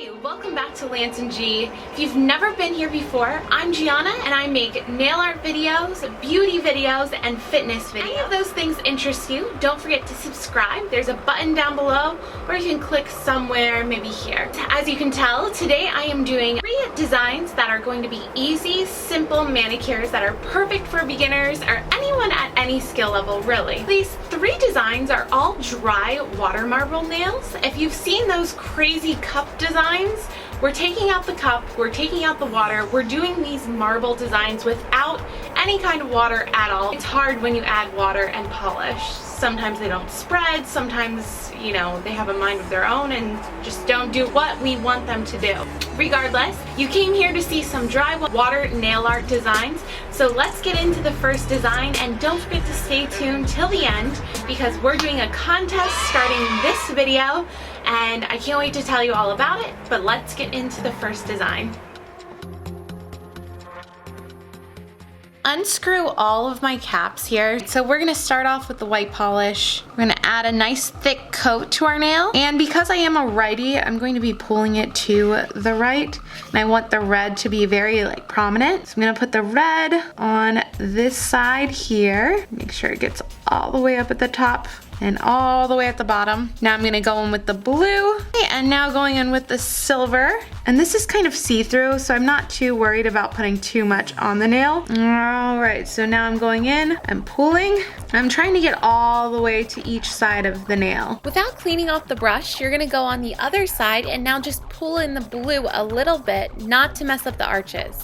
Hey, welcome back to Lancengi. If you've never been here before, I'm Gianna and I make nail art videos, beauty videos, and fitness videos. If any of those things interest you, don't forget to subscribe. There's a button down below, or you can click somewhere, maybe here. As you can tell, today I am doing 3 designs that are going to be easy, simple manicures that are perfect for beginners or anyone at any skill level, really. These 3 designs are all dry Watermarble nails. If you've seen those crazy cup designs, we're taking out the cup, we're taking out the water, we're doing these marble designs without any kind of water at all. It's hard when you add water and polish. Sometimes they don't spread, sometimes, you know, they have a mind of their own and just don't do what we want them to do. Regardless, you came here to see some dry water nail art designs, so let's get into the first design, and don't forget to stay tuned till the end because we're doing a contest starting this video, and I can't wait to tell you all about it, but let's get into the first design. Unscrew all of my caps here. So we're gonna start off with the white polish. We're gonna add a nice thick coat to our nail. And because I am a righty, I'm going to be pulling it to the right. And I want the red to be very prominent. So I'm gonna put the red on this side here. Make sure it gets all the way up at the top and all the way at the bottom. Now I'm gonna go in with the blue, and now going in with the silver. And this is kind of see-through, so I'm not too worried about putting too much on the nail. All right, so now I'm going in and pulling. I'm trying to get all the way to each side of the nail. Without cleaning off the brush, you're gonna go on the other side and now just pull in the blue a little bit, not to mess up the arches.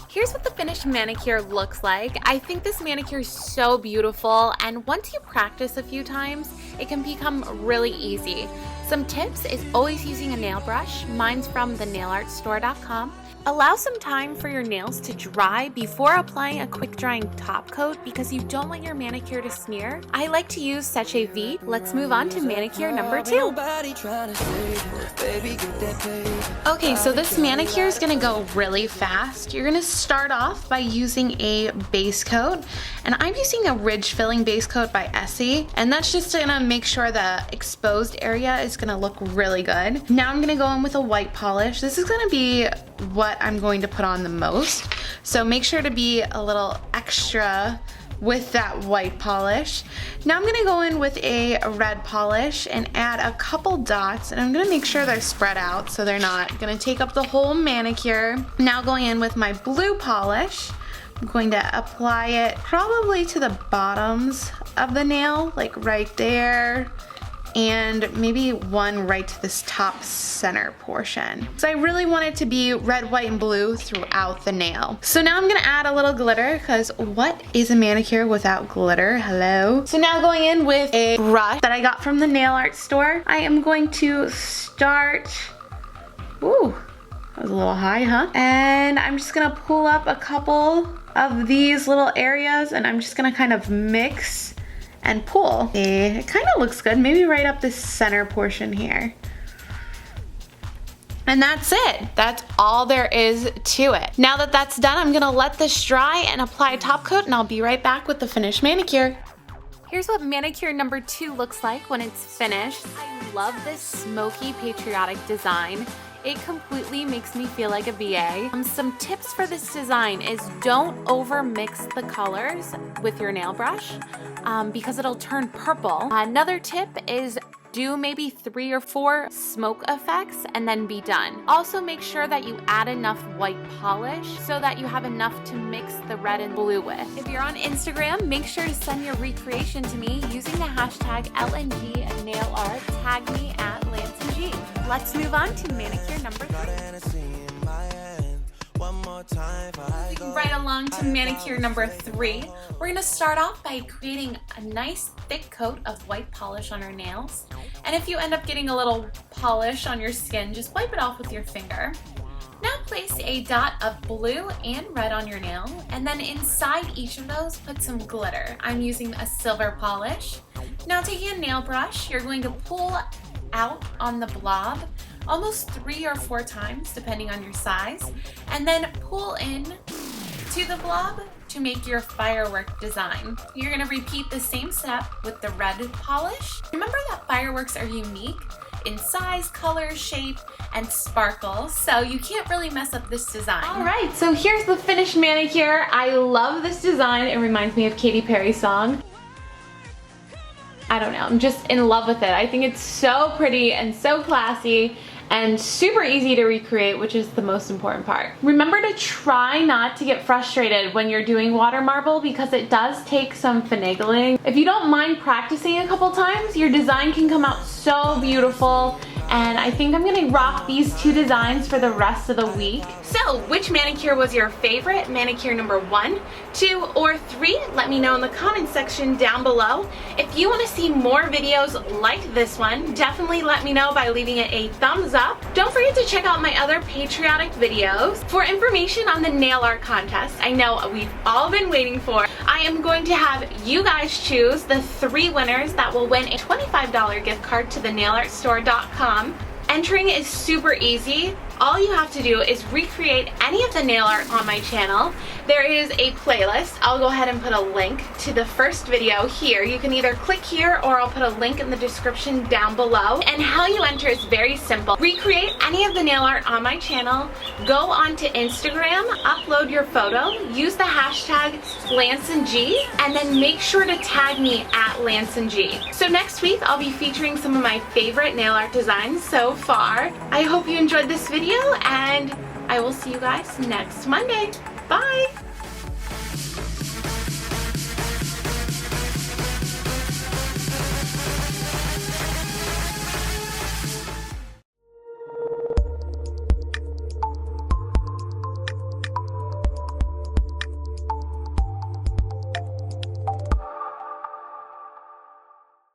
Here's what the finished manicure looks like. I think this manicure is so beautiful, and once you practice a few times, it can become really easy. Some tips is always using a nail brush. Mine's from thenailartstore.com. Allow some time for your nails to dry before applying a quick drying top coat because you don't want your manicure to smear. I like to use Seche V. Let's move on to manicure number 2. Okay, so this manicure is gonna go really fast. You're gonna start off by using a base coat, and I'm using a ridge filling base coat by Essie, and that's just gonna make sure the exposed area is gonna look really good. Now I'm gonna go in with a white polish. This is gonna be what I'm going to put on the most, so make sure to be a little extra with that white polish. Now I'm gonna go in with a red polish and add a couple dots, and I'm gonna make sure they're spread out so they're not gonna take up the whole manicure. Now going in with my blue polish, I'm going to apply it probably to the bottoms of the nail, like right there, and maybe one right to this top center portion. So I really want it to be red, white, and blue throughout the nail. So now I'm gonna add a little glitter, because what is a manicure without glitter? Hello? So now going in with a brush that I got from the nail art store, I am going to start, ooh, that was a little high, huh? And I'm just gonna pull up a couple of these little areas, and I'm just gonna kind of mix and pull. It kind of looks good, maybe right up this center portion here. And that's it. That's all there is to it. Now that that's done, I'm gonna let this dry and apply a top coat, and I'll be right back with the finished manicure. Here's what manicure number 2 looks like when it's finished. I love this smoky patriotic design. It completely makes me feel like a BA. Some tips for this design is don't over mix the colors with your nail brush because it'll turn purple. Another tip is do maybe 3 or 4 smoke effects and then be done. Also make sure that you add enough white polish so that you have enough to mix the red and blue with. If you're on Instagram, make sure to send your recreation to me using the hashtag LNGNAILART. Tag me at Lancengi. Let's move on to manicure number 3. Moving right along to manicure number 3, we're gonna start off by creating a nice thick coat of white polish on our nails. And if you end up getting a little polish on your skin, just wipe it off with your finger. Now place a dot of blue and red on your nail, and then inside each of those put some glitter. I'm using a silver polish. Now taking a nail brush, you're going to pull out on the blob almost 3 or 4 times depending on your size, and then pull in to the blob to make your firework design. You're gonna repeat the same step with the red polish. Remember that fireworks are unique. in size, color, shape, and sparkle, so you can't really mess up this design. Alright, so here's the finished manicure. I love this design. It reminds me of Katy Perry's song. I don't know, I'm just in love with it. I think it's so pretty and so classy and super easy to recreate, which is the most important part. Remember to try not to get frustrated when you're doing water marble because it does take some finagling. If you don't mind practicing a couple times, your design can come out so beautiful. And I think I'm gonna rock these two designs for the rest of the week. So, which manicure was your favorite? Manicure number 1, 2, or 3? Let me know in the comment section down below. If you wanna see more videos like this one, definitely let me know by leaving it a thumbs up. Don't forget to check out my other patriotic videos. For information on the nail art contest, I know we've all been waiting for, I am going to have you guys choose the 3 winners that will win a $25 gift card to the nailartstore.com. Entering is super easy. All you have to do is recreate any of the nail art on my channel. There is a playlist. I'll go ahead and put a link to the first video here. You can either click here or I'll put a link in the description down below. And how you enter is very simple. Recreate any of the nail art on my channel, go onto Instagram, upload your photo, use the hashtag Lancengi, and then make sure to tag me at Lancengi. So next week I'll be featuring some of my favorite nail art designs so far. I hope you enjoyed this video and I will see you guys next Monday. Bye!